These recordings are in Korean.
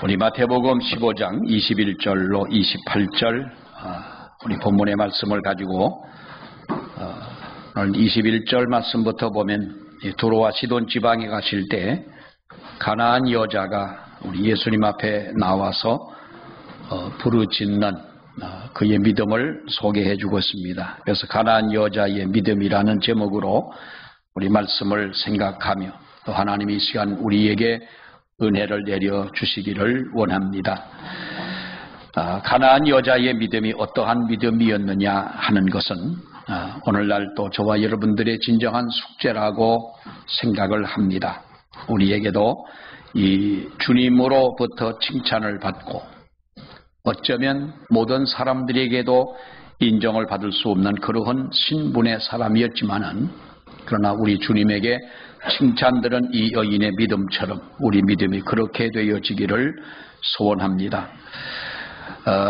우리 마태복음 15장 21절로 28절 우리 본문의 말씀을 가지고 오늘 21절 말씀부터 보면 두로와 시돈 지방에 가실 때 가나안 여자가 우리 예수님 앞에 나와서 부르짖는 그의 믿음을 소개해 주고 있습니다. 그래서 가나안 여자의 믿음이라는 제목으로 우리 말씀을 생각하며 또 하나님이 이 시간 우리에게 은혜를 내려 주시기를 원합니다. 가나안 여자의 믿음이 어떠한 믿음이었느냐 하는 것은 오늘날 또 저와 여러분들의 진정한 숙제라고 생각을 합니다. 우리에게도 이 주님으로부터 칭찬을 받고 어쩌면 모든 사람들에게도 인정을 받을 수 없는 그러한 신분의 사람이었지만은 그러나 우리 주님에게 칭찬들은 이 여인의 믿음처럼 우리 믿음이 그렇게 되어지기를 소원합니다.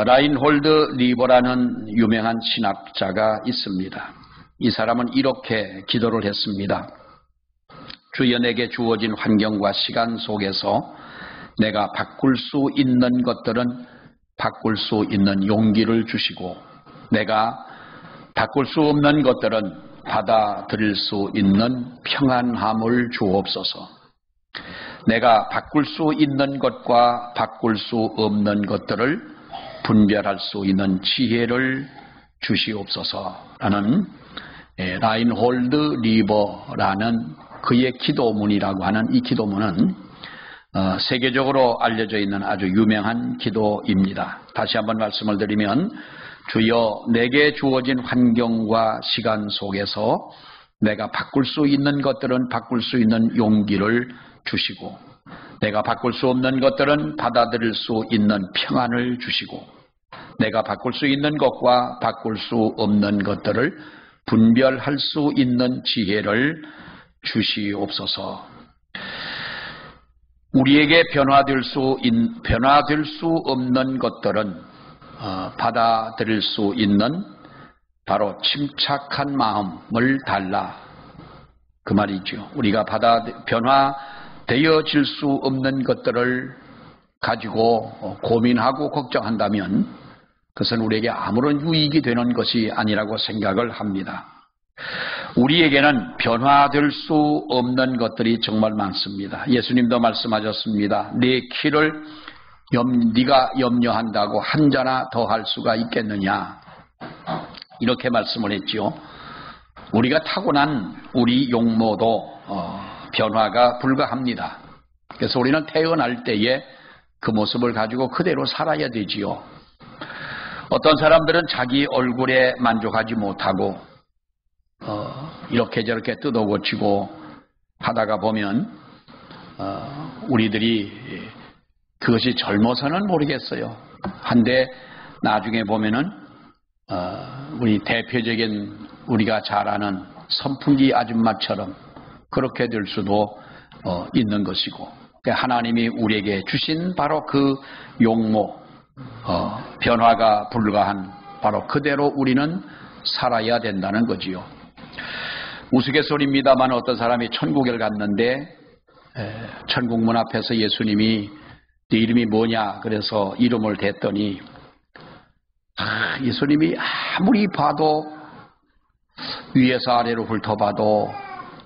라인홀드 리버라는 유명한 신학자가 있습니다. 이 사람은 이렇게 기도를 했습니다. 주여 내게 주어진 환경과 시간 속에서 내가 바꿀 수 있는 것들은 바꿀 수 있는 용기를 주시고 내가 바꿀 수 없는 것들은 받아들일 수 있는 평안함을 주옵소서. 내가 바꿀 수 있는 것과 바꿀 수 없는 것들을 분별할 수 있는 지혜를 주시옵소서라는 라인홀드 리버라는 그의 기도문이라고 하는 이 기도문은 세계적으로 알려져 있는 아주 유명한 기도입니다. 다시 한번 말씀을 드리면 주여 내게 주어진 환경과 시간 속에서 내가 바꿀 수 있는 것들은 바꿀 수 있는 용기를 주시고 내가 바꿀 수 없는 것들은 받아들일 수 있는 평안을 주시고 내가 바꿀 수 있는 것과 바꿀 수 없는 것들을 분별할 수 있는 지혜를 주시옵소서. 우리에게 변화될 수 없는 것들은 받아들일 수 있는 바로 침착한 마음을 달라 그 말이죠. 우리가 변화되어질 수 없는 것들을 가지고 고민하고 걱정한다면 그것은 우리에게 아무런 유익이 되는 것이 아니라고 생각을 합니다. 우리에게는 변화될 수 없는 것들이 정말 많습니다. 예수님도 말씀하셨습니다. 내 키를 네가 염려한다고 한 자나 더 할 수가 있겠느냐 이렇게 말씀을 했지요. 우리가 타고난 우리 용모도 변화가 불가합니다. 그래서 우리는 태어날 때에 그 모습을 가지고 그대로 살아야 되지요. 어떤 사람들은 자기 얼굴에 만족하지 못하고 이렇게 저렇게 뜯어고치고 하다가 보면 우리들이 그것이 젊어서는 모르겠어요. 한데 나중에 보면은 우리 대표적인 우리가 잘 아는 선풍기 아줌마처럼 그렇게 될 수도 있는 것이고 하나님이 우리에게 주신 바로 그 용모 변화가 불가한 바로 그대로 우리는 살아야 된다는 거지요. 우스갯소리입니다만 어떤 사람이 천국에 갔는데 천국 문 앞에서 예수님이 네 이름이 뭐냐 그래서 이름을 댔더니 예수님이 아무리 봐도 위에서 아래로 훑어봐도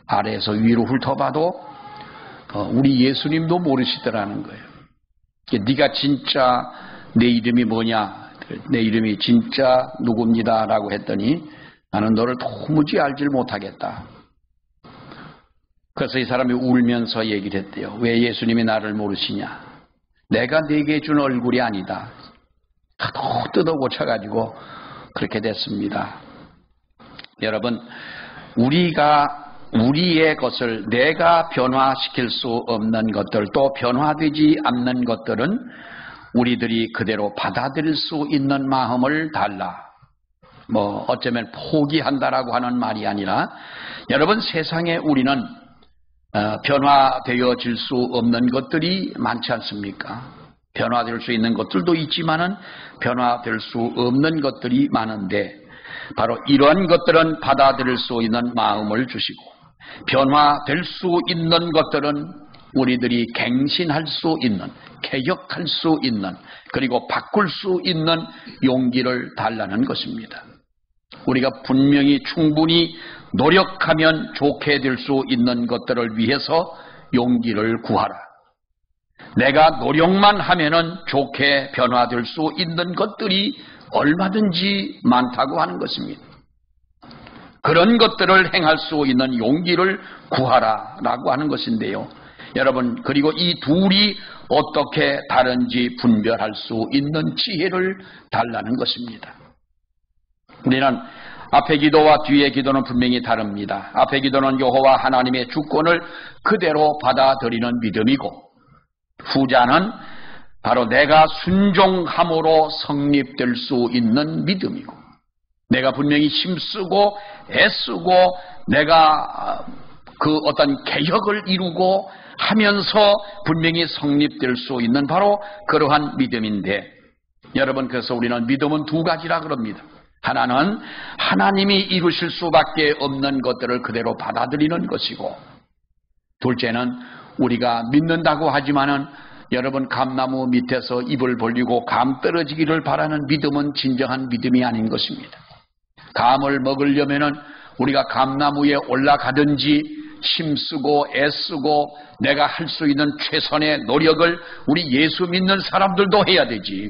아래에서 위로 훑어봐도 우리 예수님도 모르시더라는 거예요. 네가 진짜 내 이름이 뭐냐 내 이름이 진짜 누굽니다 라고 했더니 나는 너를 도무지 알질 못하겠다. 그래서 이 사람이 울면서 얘기를 했대요. 왜 예수님이 나를 모르시냐. 내가 네게 준 얼굴이 아니다. 하도 뜯어고쳐가지고 그렇게 됐습니다. 여러분 우리의 것을 내가 변화시킬 수 없는 것들 또 변화되지 않는 것들은 우리들이 그대로 받아들일 수 있는 마음을 달라. 어쩌면 포기한다라고 하는 말이 아니라 여러분 세상에 우리는 변화되어질 수 없는 것들이 많지 않습니까? 변화될 수 있는 것들도 있지만은 변화될 수 없는 것들이 많은데 바로 이러한 것들은 받아들일 수 있는 마음을 주시고 변화될 수 있는 것들은 우리들이 갱신할 수 있는, 개혁할 수 있는, 그리고 바꿀 수 있는 용기를 달라는 것입니다. 우리가 분명히 충분히 노력하면 좋게 될 수 있는 것들을 위해서 용기를 구하라. 내가 노력만 하면은 좋게 변화될 수 있는 것들이 얼마든지 많다고 하는 것입니다. 그런 것들을 행할 수 있는 용기를 구하라라고 하는 것인데요. 여러분, 그리고 이 둘이 어떻게 다른지 분별할 수 있는 지혜를 달라는 것입니다. 우리는 앞의 기도와 뒤의 기도는 분명히 다릅니다. 앞의 기도는 여호와 하나님의 주권을 그대로 받아들이는 믿음이고, 후자는 바로 내가 순종함으로 성립될 수 있는 믿음이고, 내가 분명히 힘쓰고 애쓰고 내가 그 어떤 개혁을 이루고 하면서 분명히 성립될 수 있는 바로 그러한 믿음인데, 여러분, 그래서 우리는 믿음은 두 가지라 그럽니다. 하나는 하나님이 이루실 수밖에 없는 것들을 그대로 받아들이는 것이고, 둘째는 우리가 믿는다고 하지만은 여러분, 감나무 밑에서 입을 벌리고 감 떨어지기를 바라는 믿음은 진정한 믿음이 아닌 것입니다. 감을 먹으려면은 우리가 감나무에 올라가든지 힘쓰고 애쓰고 내가 할 수 있는 최선의 노력을 우리 예수 믿는 사람들도 해야 되지.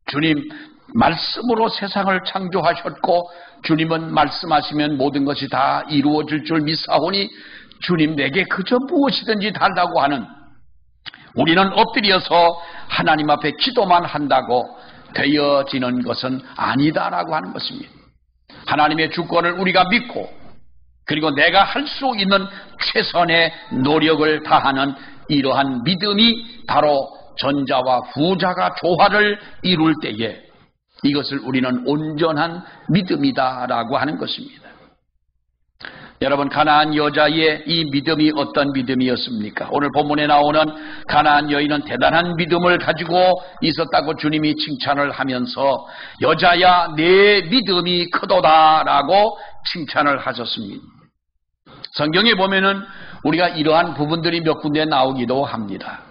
주님 말씀으로 세상을 창조하셨고, 주님은 말씀하시면 모든 것이 다 이루어질 줄 믿사오니 주님 내게 그저 무엇이든지 달라고 하는, 우리는 엎드려서 하나님 앞에 기도만 한다고 되어지는 것은 아니다라고 하는 것입니다. 하나님의 주권을 우리가 믿고, 그리고 내가 할 수 있는 최선의 노력을 다하는 이러한 믿음이 바로 전자와 후자가 조화를 이룰 때에 이것을 우리는 온전한 믿음이다라고 하는 것입니다. 여러분, 가나안 여자의 이 믿음이 어떤 믿음이었습니까? 오늘 본문에 나오는 가나안 여인은 대단한 믿음을 가지고 있었다고 주님이 칭찬을 하면서 여자야 내 믿음이 크도다라고 칭찬을 하셨습니다. 성경에 보면은 우리가 이러한 부분들이 몇 군데 나오기도 합니다.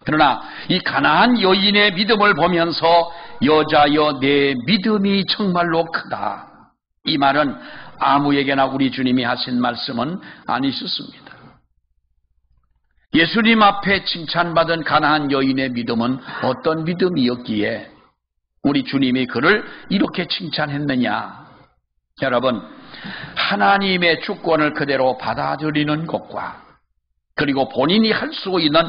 그러나 이 가나안 여인의 믿음을 보면서 여자여 내 믿음이 정말로 크다, 이 말은 아무에게나 우리 주님이 하신 말씀은 아니셨습니다. 예수님 앞에 칭찬받은 가나안 여인의 믿음은 어떤 믿음이었기에 우리 주님이 그를 이렇게 칭찬했느냐? 여러분, 하나님의 주권을 그대로 받아들이는 것과 그리고 본인이 할 수 있는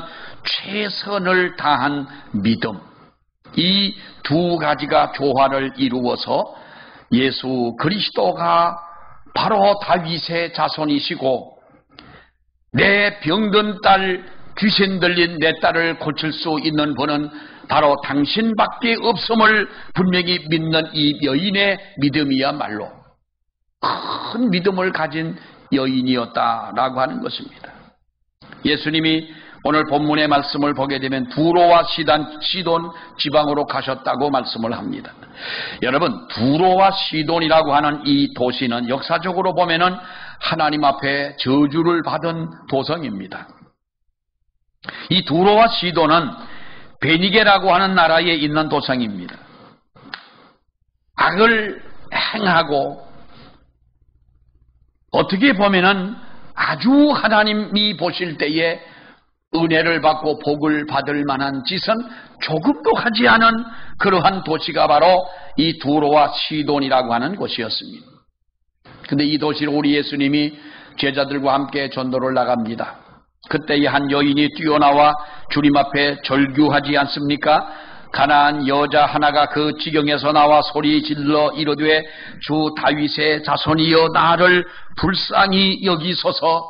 최선을 다한 믿음, 이 두 가지가 조화를 이루어서 예수 그리스도가 바로 다윗의 자손이시고 내 병든 딸, 귀신 들린 내 딸을 고칠 수 있는 분은 바로 당신밖에 없음을 분명히 믿는 이 여인의 믿음이야말로 큰 믿음을 가진 여인이었다라고 하는 것입니다. 예수님이 오늘 본문의 말씀을 보게 되면 두로와 시돈 지방으로 가셨다고 말씀을 합니다. 여러분, 두로와 시돈이라고 하는 이 도시는 역사적으로 보면은 하나님 앞에 저주를 받은 도성입니다. 이 두로와 시돈은 베니게라고 하는 나라에 있는 도성입니다. 악을 행하고 어떻게 보면은 아주 하나님이 보실 때에 은혜를 받고 복을 받을 만한 짓은 조금도 하지 않은 그러한 도시가 바로 이 두로와 시돈이라고 하는 곳이었습니다. 근데 이 도시로 우리 예수님이 제자들과 함께 전도를 나갑니다. 그때에 한 여인이 뛰어나와 주님 앞에 절규하지 않습니까? 가나안 여자 하나가 그 지경에서 나와 소리 질러 이르되 주 다윗의 자손이여 나를 불쌍히 여기소서,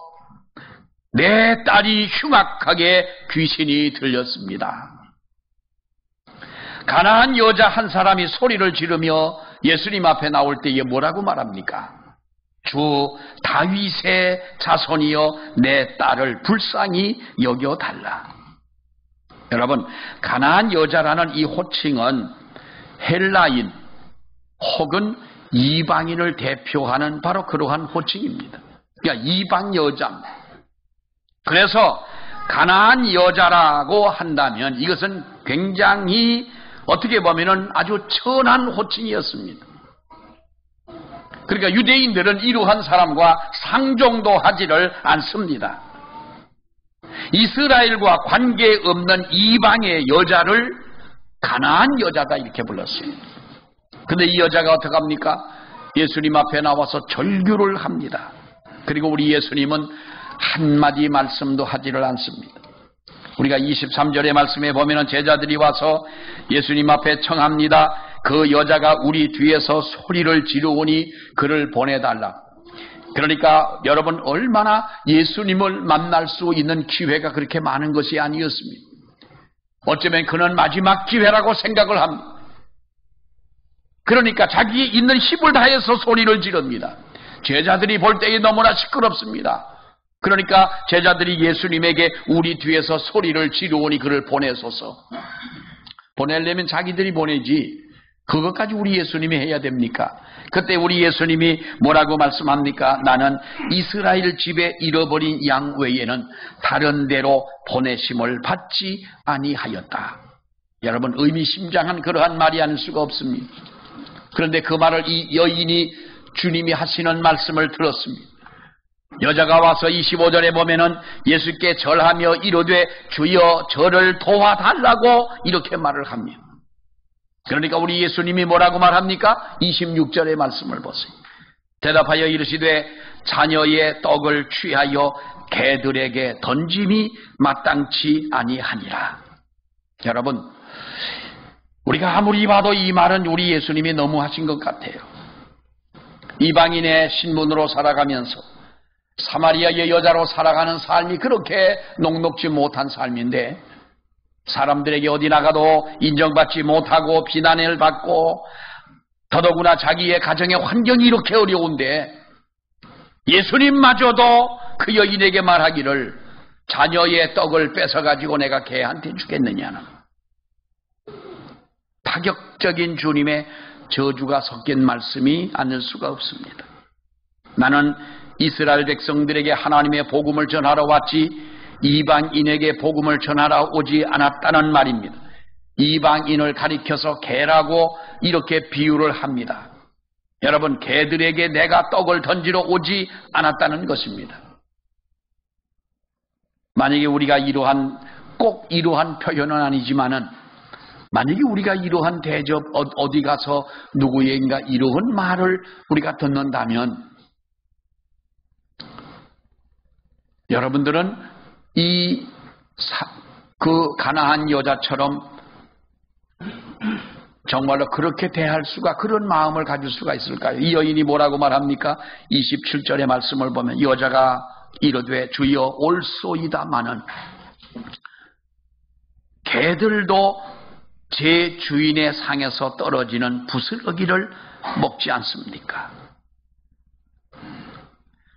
내 딸이 흉악하게 귀신이 들렸습니다. 가나안 여자 한 사람이 소리를 지르며 예수님 앞에 나올 때에 뭐라고 말합니까? 주 다윗의 자손이여 내 딸을 불쌍히 여겨달라. 여러분, 가나안 여자라는 이 호칭은 헬라인 혹은 이방인을 대표하는 바로 그러한 호칭입니다. 그러니까 이방 여자입니다. 그래서 가나안 여자라고 한다면 이것은 굉장히 어떻게 보면은 아주 천한 호칭이었습니다. 그러니까 유대인들은 이러한 사람과 상종도 하지를 않습니다. 이스라엘과 관계없는 이방의 여자를 가나안 여자다 이렇게 불렀어요. 근데 이 여자가 어떻게 합니까? 예수님 앞에 나와서 절규를 합니다. 그리고 우리 예수님은 한마디 말씀도 하지를 않습니다. 우리가 23절의 말씀에 보면은 제자들이 와서 예수님 앞에 청합니다. 그 여자가 우리 뒤에서 소리를 지르오니 그를 보내달라. 그러니까 여러분 얼마나 예수님을 만날 수 있는 기회가 그렇게 많은 것이 아니었습니다. 어쩌면 그는 마지막 기회라고 생각을 합니다. 그러니까 자기 있는 힘을 다해서 소리를 지릅니다. 제자들이 볼 때에 너무나 시끄럽습니다. 그러니까 제자들이 예수님에게 우리 뒤에서 소리를 지르오니 그를 보내소서. 보내려면 자기들이 보내지 그것까지 우리 예수님이 해야 됩니까? 그때 우리 예수님이 뭐라고 말씀합니까? 나는 이스라엘 집에 잃어버린 양 외에는 다른 데로 보내심을 받지 아니하였다. 여러분 의미심장한 그러한 말이 아닐 수가 없습니다. 그런데 그 말을 이 여인이 주님이 하시는 말씀을 들었습니다. 여자가 와서 25절에 보면은 예수께 절하며 이르되 주여 저를 도와달라고 이렇게 말을 합니다. 그러니까 우리 예수님이 뭐라고 말합니까? 26절의 말씀을 보세요. 대답하여 이르시되 자녀의 떡을 취하여 개들에게 던짐이 마땅치 아니하니라. 여러분 우리가 아무리 봐도 이 말은 우리 예수님이 너무 하신 것 같아요. 이방인의 신분으로 살아가면서 사마리아의 여자로 살아가는 삶이 그렇게 녹록지 못한 삶인데 사람들에게 어디 나가도 인정받지 못하고 비난을 받고 더더구나 자기의 가정의 환경이 이렇게 어려운데 예수님마저도 그 여인에게 말하기를 자녀의 떡을 뺏어가지고 내가 개한테 주겠느냐는 파격적인 주님의 저주가 섞인 말씀이 아닐 수가 없습니다. 나는 이스라엘 백성들에게 하나님의 복음을 전하러 왔지 이방인에게 복음을 전하러 오지 않았다는 말입니다. 이방인을 가리켜서 개라고 이렇게 비유를 합니다. 여러분 개들에게 내가 떡을 던지러 오지 않았다는 것입니다. 만약에 우리가 꼭 이러한 표현은 아니지만은 만약에 우리가 이러한 대접 어디 가서 누구에게인가 이러한 말을 우리가 듣는다면 여러분들은 그 가나안 여자처럼 정말로 그렇게 대할 수가 그런 마음을 가질 수가 있을까요? 이 여인이 뭐라고 말합니까? 27절의 말씀을 보면 여자가 이르되 주여 올소이다마는 개들도 제 주인의 상에서 떨어지는 부스러기를 먹지 않습니까?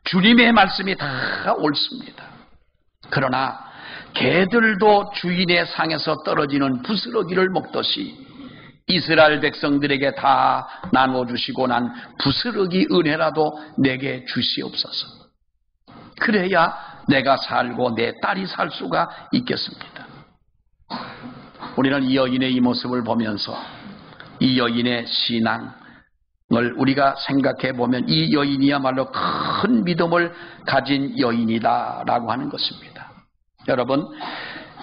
주님의 말씀이 다 옳습니다. 그러나 개들도 주인의 상에서 떨어지는 부스러기를 먹듯이 이스라엘 백성들에게 다 나눠주시고 난 부스러기 은혜라도 내게 주시옵소서. 그래야 내가 살고 내 딸이 살 수가 있겠습니다. 우리는 이 여인의 이 모습을 보면서 이 여인의 신앙을 우리가 생각해 보면 이 여인이야말로 큰 믿음을 가진 여인이다라고 하는 것입니다. 여러분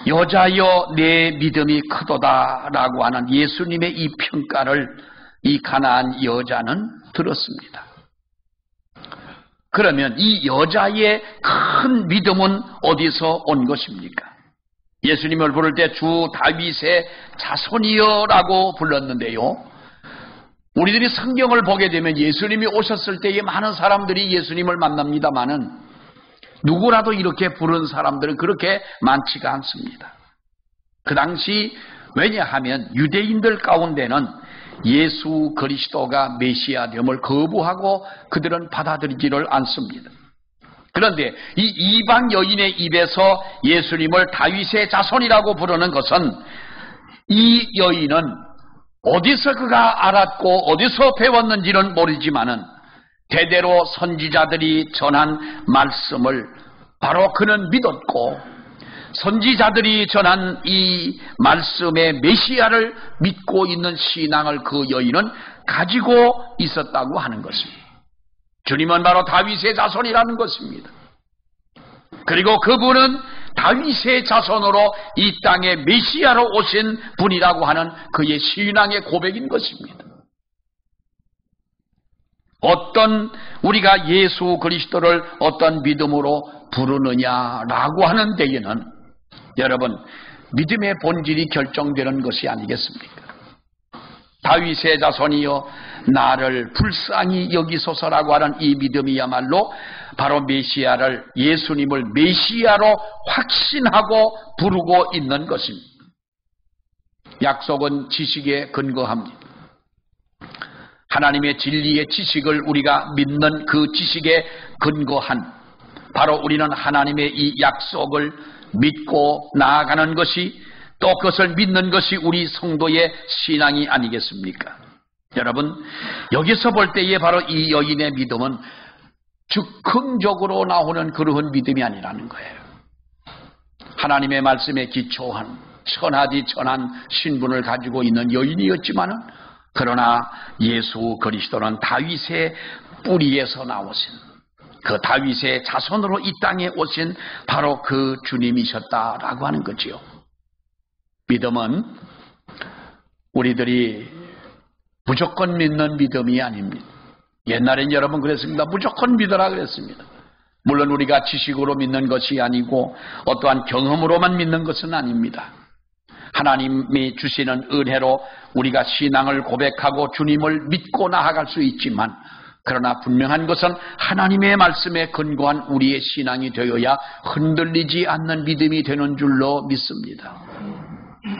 여자여 내 믿음이 크도다라고 하는 예수님의 이 평가를 이 가나안 여자는 들었습니다. 그러면 이 여자의 큰 믿음은 어디서 온 것입니까? 예수님을 부를 때 주 다윗의 자손이여라고 불렀는데요. 우리들이 성경을 보게 되면 예수님이 오셨을 때에 많은 사람들이 예수님을 만납니다마는 누구라도 이렇게 부른 사람들은 그렇게 많지가 않습니다. 그 당시 왜냐하면 유대인들 가운데는 예수 그리스도가 메시아됨을 거부하고 그들은 받아들이지를 않습니다. 그런데 이 이방 여인의 입에서 예수님을 다윗의 자손이라고 부르는 것은 이 여인은 어디서 그가 알았고 어디서 배웠는지는 모르지만은 대대로 선지자들이 전한 말씀을 바로 그는 믿었고 선지자들이 전한 이 말씀의 메시아를 믿고 있는 신앙을 그 여인은 가지고 있었다고 하는 것입니다. 주님은 바로 다윗의 자손이라는 것입니다. 그리고 그분은 다윗의 자손으로 이 땅에 메시아로 오신 분이라고 하는 그의 신앙의 고백인 것입니다. 어떤 우리가 예수 그리스도를 어떤 믿음으로 부르느냐라고 하는 데에는 여러분 믿음의 본질이 결정되는 것이 아니겠습니까? 다윗의 자손이여 나를 불쌍히 여기소서라고 하는 이 믿음이야말로 바로 메시아를, 예수님을 메시아로 확신하고 부르고 있는 것입니다. 약속은 지식에 근거합니다. 하나님의 진리의 지식을 우리가 믿는 그 지식에 근거한 바로 우리는 하나님의 이 약속을 믿고 나아가는 것이, 또 그것을 믿는 것이 우리 성도의 신앙이 아니겠습니까? 여러분, 여기서 볼 때에 바로 이 여인의 믿음은 즉흥적으로 나오는 그러한 믿음이 아니라는 거예요. 하나님의 말씀에 기초한 천하디 천한 신분을 가지고 있는 여인이었지만은, 그러나 예수 그리스도는 다윗의 뿌리에서 나오신, 그 다윗의 자손으로 이 땅에 오신 바로 그 주님이셨다라고 하는 거지요. 믿음은 우리들이 무조건 믿는 믿음이 아닙니다. 옛날엔 여러분 그랬습니다. 무조건 믿어라 그랬습니다. 물론 우리가 지식으로 믿는 것이 아니고 어떠한 경험으로만 믿는 것은 아닙니다. 하나님이 주시는 은혜로 우리가 신앙을 고백하고 주님을 믿고 나아갈 수 있지만, 그러나 분명한 것은 하나님의 말씀에 근거한 우리의 신앙이 되어야 흔들리지 않는 믿음이 되는 줄로 믿습니다.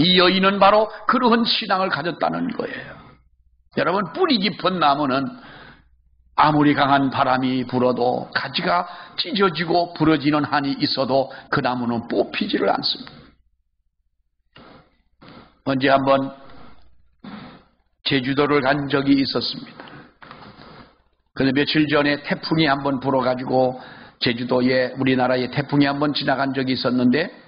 이 여인은 바로 그러한 신앙을 가졌다는 거예요. 여러분, 뿌리 깊은 나무는 아무리 강한 바람이 불어도 가지가 찢어지고 부러지는 한이 있어도 그 나무는 뽑히지를 않습니다. 언제 한번 제주도를 간 적이 있었습니다. 그런데 며칠 전에 태풍이 한번 불어가지고 제주도에, 우리나라에 태풍이 한번 지나간 적이 있었는데,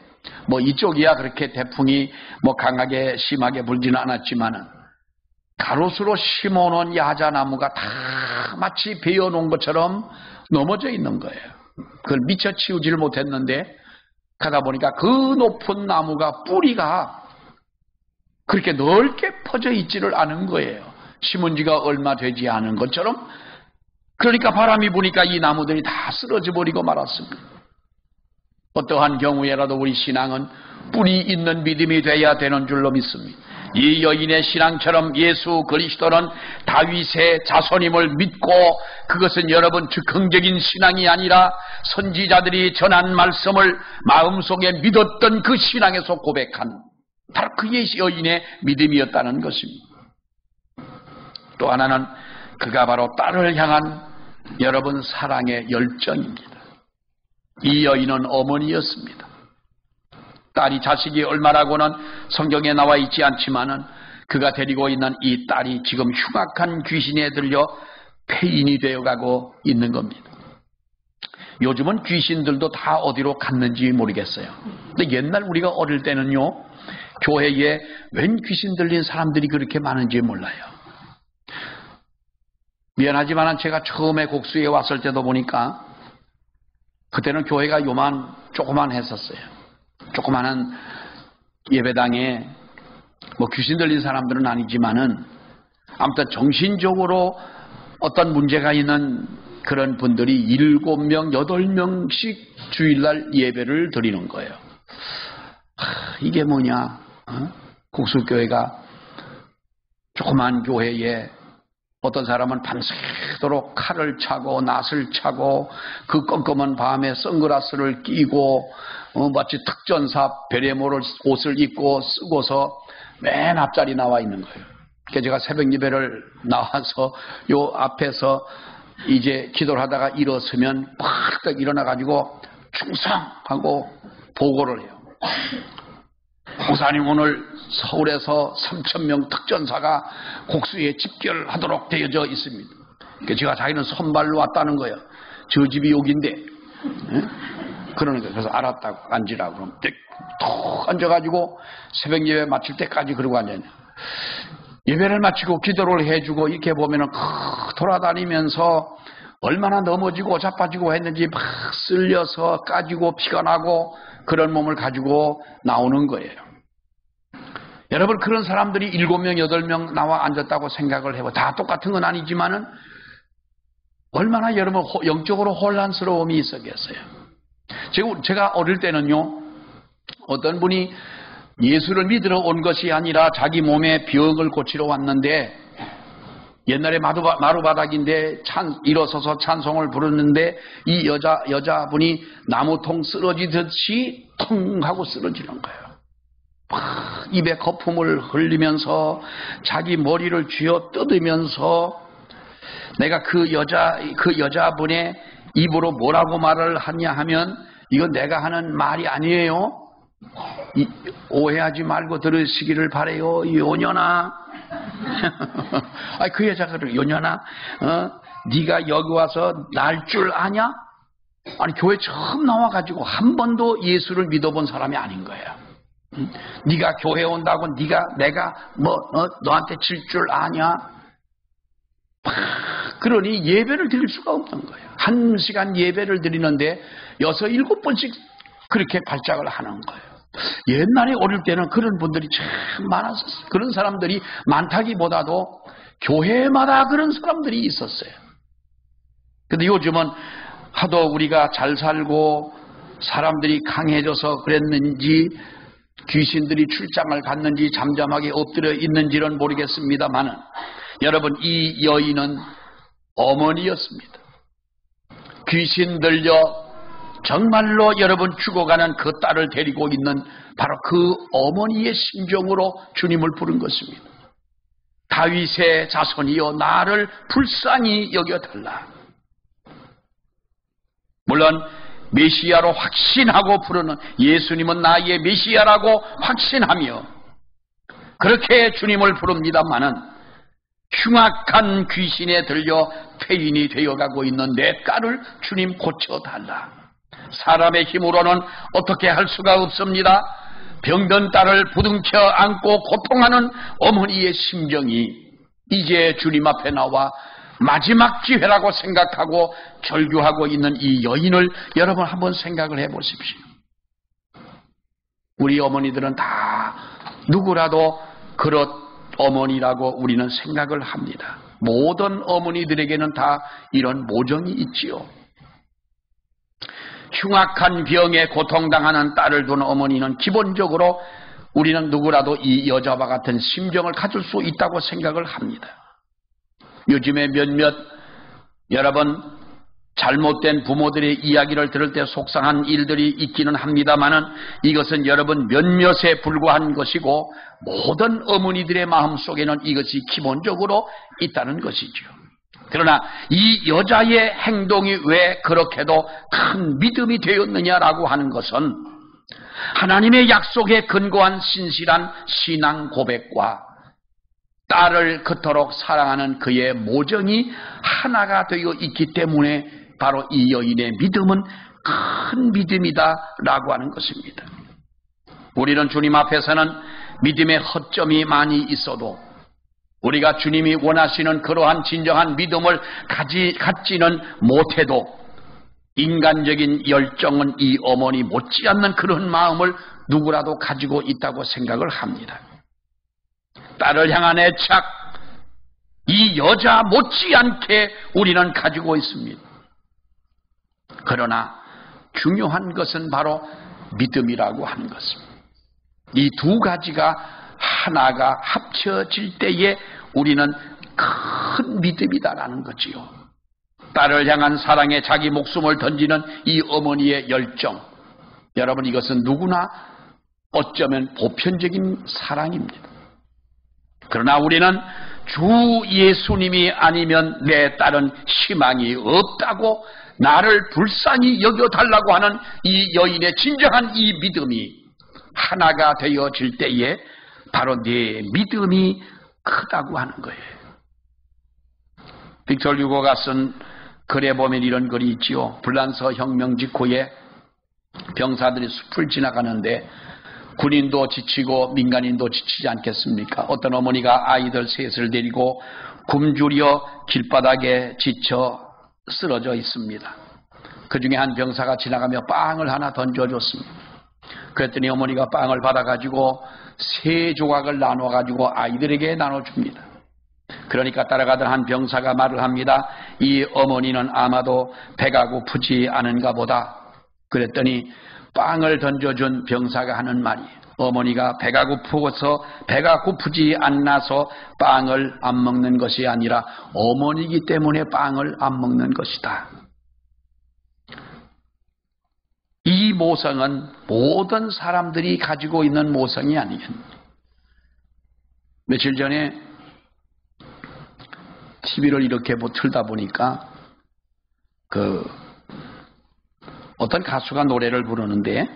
뭐 이쪽이야 그렇게 태풍이 뭐 강하게 심하게 불지는 않았지만은 가로수로 심어놓은 야자나무가 다 마치 베어놓은 것처럼 넘어져 있는 거예요. 그걸 미처 치우지를 못했는데 가다 보니까 그 높은 나무가 뿌리가 그렇게 넓게 퍼져 있지를 않은 거예요. 심은 지가 얼마 되지 않은 것처럼. 그러니까 바람이 부니까 이 나무들이 다 쓰러져 버리고 말았습니다. 어떠한 경우에라도 우리 신앙은 뿌리 있는 믿음이 돼야 되는 줄로 믿습니다. 이 여인의 신앙처럼 예수 그리스도는 다윗의 자손임을 믿고, 그것은 여러분 즉흥적인 신앙이 아니라 선지자들이 전한 말씀을 마음속에 믿었던 그 신앙에서 고백한 바로 그의 여인의 믿음이었다는 것입니다. 또 하나는 그가 바로 딸을 향한 여러분 사랑의 열정입니다. 이 여인은 어머니였습니다. 딸이 자식이 얼마라고는 성경에 나와 있지 않지만은 그가 데리고 있는 이 딸이 지금 흉악한 귀신에 들려 폐인이 되어가고 있는 겁니다. 요즘은 귀신들도 다 어디로 갔는지 모르겠어요. 근데 옛날 우리가 어릴 때는요, 교회에 웬 귀신 들린 사람들이 그렇게 많은지 몰라요. 미안하지만 제가 처음에 곡수에 왔을 때도 보니까 그때는 교회가 조그만 했었어요. 조그마한 예배당에 뭐 귀신 들린 사람들은 아니지만은 아무튼 정신적으로 어떤 문제가 있는 그런 분들이 7명, 8명씩 주일날 예배를 드리는 거예요. 이게 뭐냐? 국수교회가 조그만 교회에 어떤 사람은 밤새도록 칼을 차고 낫을 차고 그 껌껌한 밤에 선글라스를 끼고 마치 특전사 베레모를 옷을 입고 쓰고서 맨 앞자리 나와 있는 거예요. 그래서 제가 새벽 예배를 나와서 요 앞에서 이제 기도를 하다가 일어서면 팍 일어나가지고 충성하고 보고를 해요. 목사님, 오늘 서울에서 3,000명 특전사가 곡수에 집결하도록 되어져 있습니다. 그래서 제가 자기는 손발로 왔다는 거예요. 저 집이 여기인데 그러는 거예요. 그래서 알았다고 앉으라고 그러면 툭 앉아가지고 새벽 예배 마칠 때까지 그러고 앉아있네. 예배를 마치고 기도를 해주고 이렇게 보면은 돌아다니면서 얼마나 넘어지고 자빠지고 했는지 막 쓸려서 까지고 피가 나고 그런 몸을 가지고 나오는 거예요. 여러분, 그런 사람들이 7명, 8명 나와 앉았다고 생각을 해봐. 다 똑같은 건 아니지만은 얼마나 여러분 영적으로 혼란스러움이 있었겠어요. 제가 어릴 때는요, 어떤 분이 예수를 믿으러 온 것이 아니라 자기 몸에 병을 고치러 왔는데, 옛날에 마루바닥인데 일어서서 찬송을 부르는데 이 여자분이 나무통 쓰러지듯이 통 하고 쓰러지는 거예요. 막 입에 거품을 흘리면서 자기 머리를 쥐어 뜯으면서 내가 그 여자분의 입으로 뭐라고 말을 하냐 하면, 이건 내가 하는 말이 아니에요. 오해하지 말고 들으시기를 바래요. 요년아. 그 여자가 그래. 요년아, 네가 여기 와서 날 줄 아냐? 아니, 교회 처음 나와가지고 한 번도 예수를 믿어본 사람이 아닌 거예요. 네가 교회 온다고 내가 너한테 질 줄 아냐? 그러니 예배를 드릴 수가 없는 거예요. 1시간 예배를 드리는데 6, 7번씩 그렇게 발작을 하는 거예요. 옛날에 어릴 때는 그런 분들이 참 많았었어요. 그런 사람들이 많다기보다도 교회마다 그런 사람들이 있었어요. 근데 요즘은 하도 우리가 잘 살고 사람들이 강해져서 그랬는지 귀신들이 출장을 갔는지 잠잠하게 엎드려 있는지는 모르겠습니다만은, 여러분, 이 여인은 어머니였습니다. 귀신 들려 정말로 여러분 죽어가는 그 딸을 데리고 있는 바로 그 어머니의 심정으로 주님을 부른 것입니다. 다윗의 자손이여 나를 불쌍히 여겨달라. 물론 메시아로 확신하고 부르는, 예수님은 나의 메시아라고 확신하며 그렇게 주님을 부릅니다마는, 흉악한 귀신에 들려 폐인이 되어가고 있는 내 딸을 주님 고쳐달라. 사람의 힘으로는 어떻게 할 수가 없습니다. 병든 딸을 부둥켜 안고 고통하는 어머니의 심정이 이제 주님 앞에 나와 마지막 기회라고 생각하고 절규하고 있는 이 여인을 여러분 한번 생각을 해보십시오. 우리 어머니들은 다 누구라도 그렇 어머니라고 우리는 생각을 합니다. 모든 어머니들에게는 다 이런 모정이 있지요. 흉악한 병에 고통당하는 딸을 둔 어머니는 기본적으로 우리는 누구라도 이 여자와 같은 심정을 가질 수 있다고 생각을 합니다. 요즘에 몇몇 여러분 잘못된 부모들의 이야기를 들을 때 속상한 일들이 있기는 합니다만은, 이것은 여러분 몇몇에 불과한 것이고 모든 어머니들의 마음속에는 이것이 기본적으로 있다는 것이죠. 그러나 이 여자의 행동이 왜 그렇게도 큰 믿음이 되었느냐라고 하는 것은, 하나님의 약속에 근거한 신실한 신앙 고백과 딸을 그토록 사랑하는 그의 모정이 하나가 되어 있기 때문에 바로 이 여인의 믿음은 큰 믿음이다라고 하는 것입니다. 우리는 주님 앞에서는 믿음의 허점이 많이 있어도, 우리가 주님이 원하시는 그러한 진정한 믿음을 갖지는 못해도 인간적인 열정은 이 어머니 못지않는 그런 마음을 누구라도 가지고 있다고 생각을 합니다. 딸을 향한 애착, 이 여자 못지않게 우리는 가지고 있습니다. 그러나 중요한 것은 바로 믿음이라고 하는 것입니다. 이 두 가지가 하나가 합쳐질 때에 우리는 큰 믿음이다라는 거지요. 딸을 향한 사랑에 자기 목숨을 던지는 이 어머니의 열정, 여러분, 이것은 누구나 어쩌면 보편적인 사랑입니다. 그러나 우리는 주 예수님이 아니면 내 딸은 희망이 없다고 나를 불쌍히 여겨달라고 하는 이 여인의 진정한 이 믿음이 하나가 되어질 때에 바로 내 믿음이 크다고 하는 거예요. 빅터 류고가 쓴 글에 보면 이런 글이 있지요. 불란서 혁명 직후에 병사들이 숲을 지나가는데 군인도 지치고 민간인도 지치지 않겠습니까? 어떤 어머니가 아이들 셋을 데리고 굶주려 길바닥에 지쳐 쓰러져 있습니다. 그 중에 한 병사가 지나가며 빵을 하나 던져줬습니다. 그랬더니 어머니가 빵을 받아가지고 3조각을 나눠가지고 아이들에게 나눠줍니다. 그러니까 따라가던 한 병사가 말을 합니다. 이 어머니는 아마도 배가 고프지 않은가 보다. 그랬더니 빵을 던져준 병사가 하는 말이, 어머니가 배가 고프지 않아서 빵을 안 먹는 것이 아니라 어머니이기 때문에 빵을 안 먹는 것이다. 이 모성은 모든 사람들이 가지고 있는 모성이 아니겠느냐. 며칠 전에 TV를 이렇게 틀다 보니까 어떤 가수가 노래를 부르는데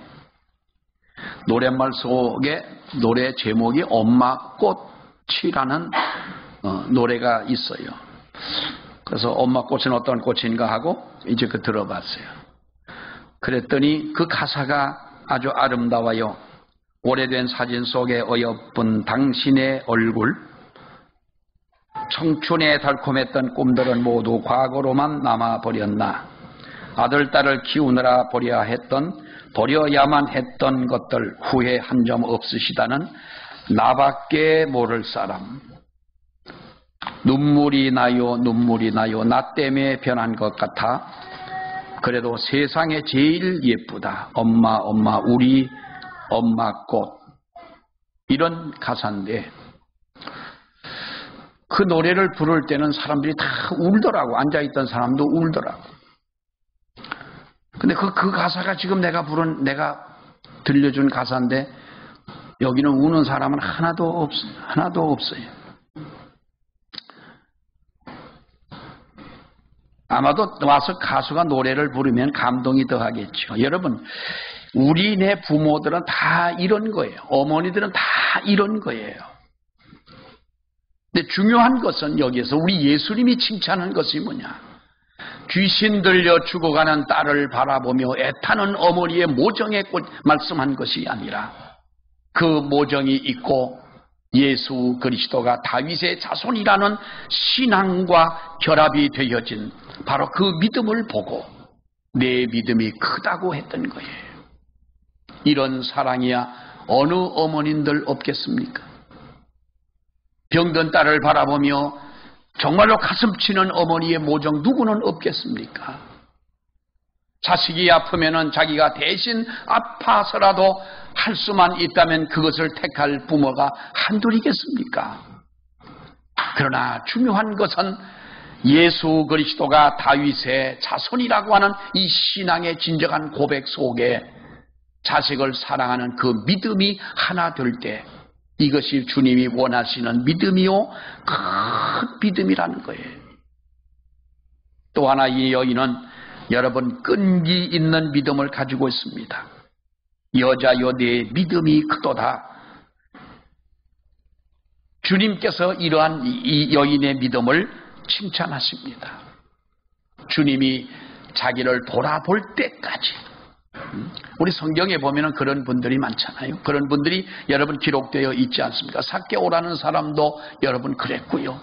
노랫말 속에 노래 제목이 엄마 꽃이라는 노래가 있어요. 그래서 엄마 꽃은 어떤 꽃인가 하고 이제 들어봤어요. 그랬더니 그 가사가 아주 아름다워요. 오래된 사진 속에 어여쁜 당신의 얼굴, 청춘에 달콤했던 꿈들은 모두 과거로만 남아버렸나. 아들, 딸을 키우느라 버려야만 했던 것들 후회 한 점 없으시다는 나밖에 모를 사람. 눈물이 나요 나 때문에 변한 것 같아. 그래도 세상에 제일 예쁘다. 엄마 우리 엄마 꽃. 이런 가사인데 그 노래를 부를 때는 사람들이 다 울더라고. 앉아있던 사람도 울더라고. 근데 그 가사가 지금 내가 들려준 가사인데 여기는 우는 사람은 하나도 없어요. 아마도 와서 가수가 노래를 부르면 감동이 더하겠죠. 여러분, 우리네 부모들은 다 이런 거예요. 어머니들은 다 이런 거예요. 근데 중요한 것은 여기에서 우리 예수님이 칭찬한 것이 뭐냐. 귀신 들려 죽어가는 딸을 바라보며 애타는 어머니의 모정에 말씀한 것이 아니라 그 모정이 있고 예수 그리스도가 다윗의 자손이라는 신앙과 결합이 되어진 바로 그 믿음을 보고 내 믿음이 크다고 했던 거예요. 이런 사랑이야 어느 어머님들 없겠습니까? 병든 딸을 바라보며 정말로 가슴 치는 어머니의 모정 누구는 없겠습니까? 자식이 아프면은 자기가 대신 아파서라도 할 수만 있다면 그것을 택할 부모가 한둘이겠습니까? 그러나 중요한 것은 예수 그리스도가 다윗의 자손이라고 하는 이 신앙의 진정한 고백 속에 자식을 사랑하는 그 믿음이 하나 될 때 이것이 주님이 원하시는 믿음이요 큰 믿음이라는 거예요. 또 하나 이 여인은 여러분 끈기 있는 믿음을 가지고 있습니다. 여자여 내 믿음이 크도다. 주님께서 이러한 이 여인의 믿음을 칭찬하십니다. 주님이 자기를 돌아볼 때까지. 우리 성경에 보면은 그런 분들이 많잖아요. 그런 분들이 여러분 기록되어 있지 않습니까? 삭개오라는 사람도 여러분 그랬고요.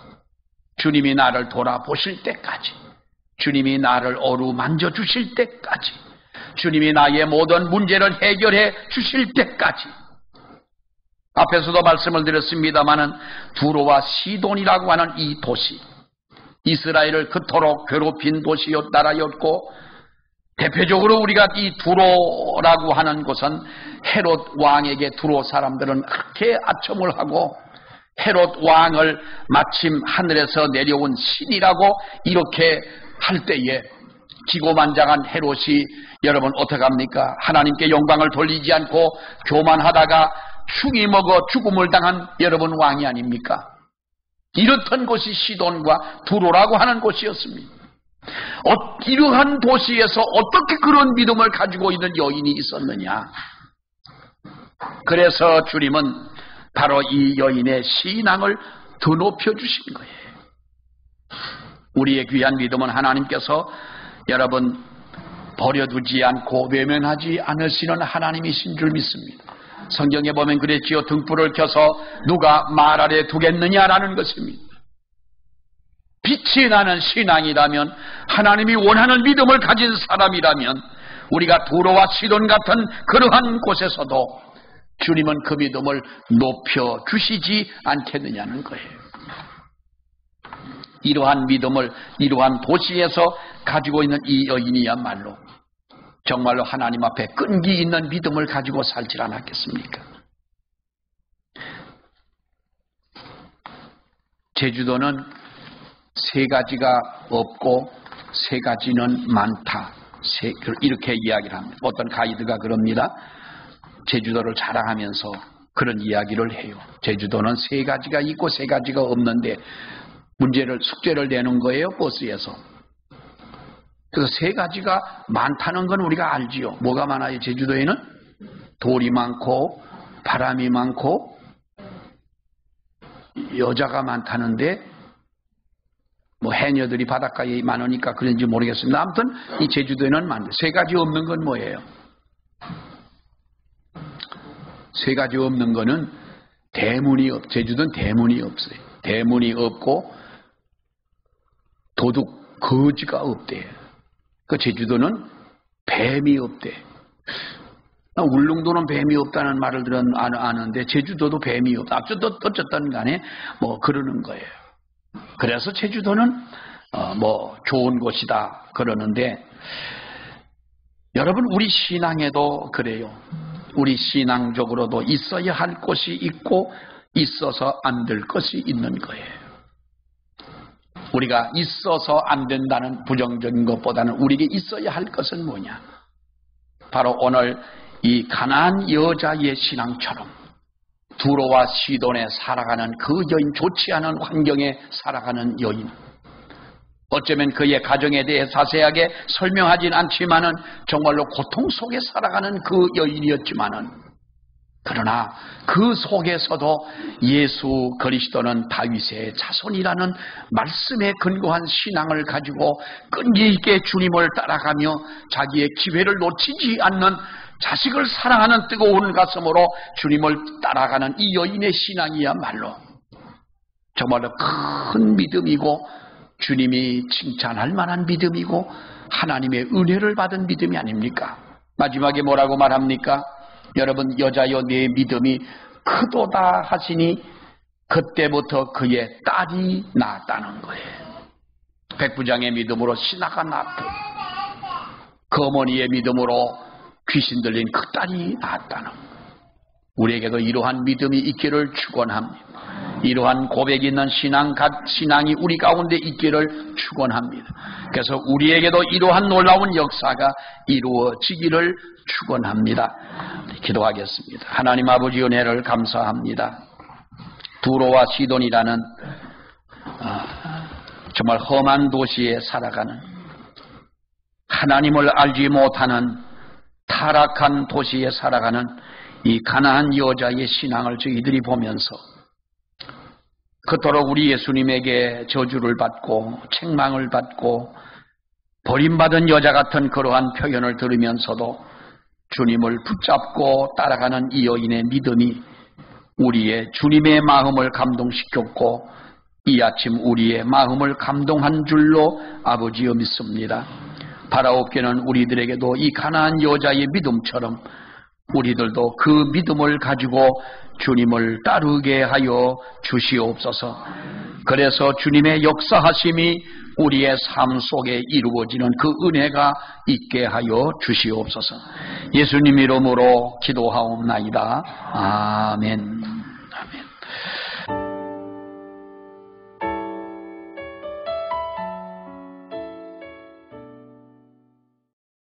주님이 나를 돌아보실 때까지, 주님이 나를 어루만져 주실 때까지, 주님이 나의 모든 문제를 해결해 주실 때까지. 앞에서도 말씀을 드렸습니다마는 두로와 시돈이라고 하는 이 도시, 이스라엘을 그토록 괴롭힌 나라였고 대표적으로 우리가 이 두로라고 하는 곳은 헤롯 왕에게 두로 사람들은 그렇게 아첨을 하고 헤롯 왕을 마침 하늘에서 내려온 신이라고 이렇게 할 때에 기고만장한 헤롯이 여러분 어떡합니까? 하나님께 영광을 돌리지 않고 교만하다가 충이 먹어 죽음을 당한 여러분 왕이 아닙니까? 이렇던 곳이 시돈과 두로라고 하는 곳이었습니다. 이러한 도시에서 어떻게 그런 믿음을 가지고 있는 여인이 있었느냐? 그래서 주님은 바로 이 여인의 신앙을 더 높여주신 거예요. 우리의 귀한 믿음은 하나님께서 여러분 버려두지 않고 외면하지 않으시는 하나님이신 줄 믿습니다. 성경에 보면 그랬지요. 등불을 켜서 누가 말 아래 두겠느냐라는 것입니다. 빛이 나는 신앙이라면, 하나님이 원하는 믿음을 가진 사람이라면 우리가 두로와 시돈 같은 그러한 곳에서도 주님은 그 믿음을 높여주시지 않겠느냐는 거예요. 이러한 믿음을 이러한 도시에서 가지고 있는 이 여인이야말로 정말로 하나님 앞에 끈기 있는 믿음을 가지고 살지 않았겠습니까? 제주도는 세 가지가 없고 세 가지는 많다, 이렇게 이야기를 합니다. 어떤 가이드가 그럽니다. 제주도를 자랑하면서 그런 이야기를 해요. 제주도는 세 가지가 있고 세 가지가 없는데 숙제를 내는 거예요, 버스에서. 그래서 세 가지가 많다는 건 우리가 알지요. 뭐가 많아요? 제주도에는 돌이 많고 바람이 많고 여자가 많다는데, 뭐 해녀들이 바닷가에 많으니까 그런지 모르겠습니다. 아무튼 이 제주도에는 많은데 세 가지 없는 건 뭐예요? 세 가지 없는 거는 제주도는 대문이 없어요. 대문이 없고 도둑, 거지가 없대. 그 제주도는 뱀이 없대. 울릉도는 뱀이 없다는 말을 아는데 제주도도 뱀이 없다. 어쨌든 간에 뭐 그러는 거예요. 그래서 제주도는 뭐 좋은 곳이다 그러는데, 여러분 우리 신앙에도 그래요. 우리 신앙적으로도 있어야 할 것이 있고 있어서 안 될 것이 있는 거예요. 우리가 있어서 안 된다는 부정적인 것보다는 우리에게 있어야 할 것은 뭐냐? 바로 오늘 이 가나안 여자의 신앙처럼 두로와 시돈에 살아가는 그 여인, 좋지 않은 환경에 살아가는 여인, 어쩌면 그의 가정에 대해 자세하게 설명하진 않지만은 정말로 고통 속에 살아가는 그 여인이었지만은, 그러나 그 속에서도 예수 그리스도는 다윗의 자손이라는 말씀에 근거한 신앙을 가지고 끈기 있게 주님을 따라가며 자기의 기회를 놓치지 않는, 자식을 사랑하는 뜨거운 가슴으로 주님을 따라가는 이 여인의 신앙이야말로 정말로 큰 믿음이고 주님이 칭찬할 만한 믿음이고 하나님의 은혜를 받은 믿음이 아닙니까? 마지막에 뭐라고 말합니까? 여러분, 여자여 내 믿음이 크도다 하시니 그때부터 그의 딸이 낳았다는 거예요. 백부장의 믿음으로 신하가 낳고 그 어머니의 믿음으로 귀신 들린 그 딸이 낳았다는 거예요. 우리에게도 이러한 믿음이 있기를 축원합니다. 이러한 고백이 있는 신앙이 우리 가운데 있기를 축원합니다. 그래서 우리에게도 이러한 놀라운 역사가 이루어지기를 축원합니다. 기도하겠습니다. 하나님 아버지 은혜를 감사합니다. 두로와 시돈이라는 정말 험한 도시에 살아가는, 하나님을 알지 못하는 타락한 도시에 살아가는 이 가나안 여자의 신앙을 저희들이 보면서 그토록 우리 예수님에게 저주를 받고 책망을 받고 버림받은 여자 같은 그러한 표현을 들으면서도 주님을 붙잡고 따라가는 이 여인의 믿음이 우리의 주님의 마음을 감동시켰고 이 아침 우리의 마음을 감동한 줄로 아버지여 믿습니다. 바라옵기는 우리들에게도 이 가나안 여자의 믿음처럼 우리들도 그 믿음을 가지고 주님을 따르게 하여 주시옵소서. 그래서 주님의 역사하심이 우리의 삶 속에 이루어지는 그 은혜가 있게 하여 주시옵소서. 예수님 이름으로 기도하옵나이다. 아멘.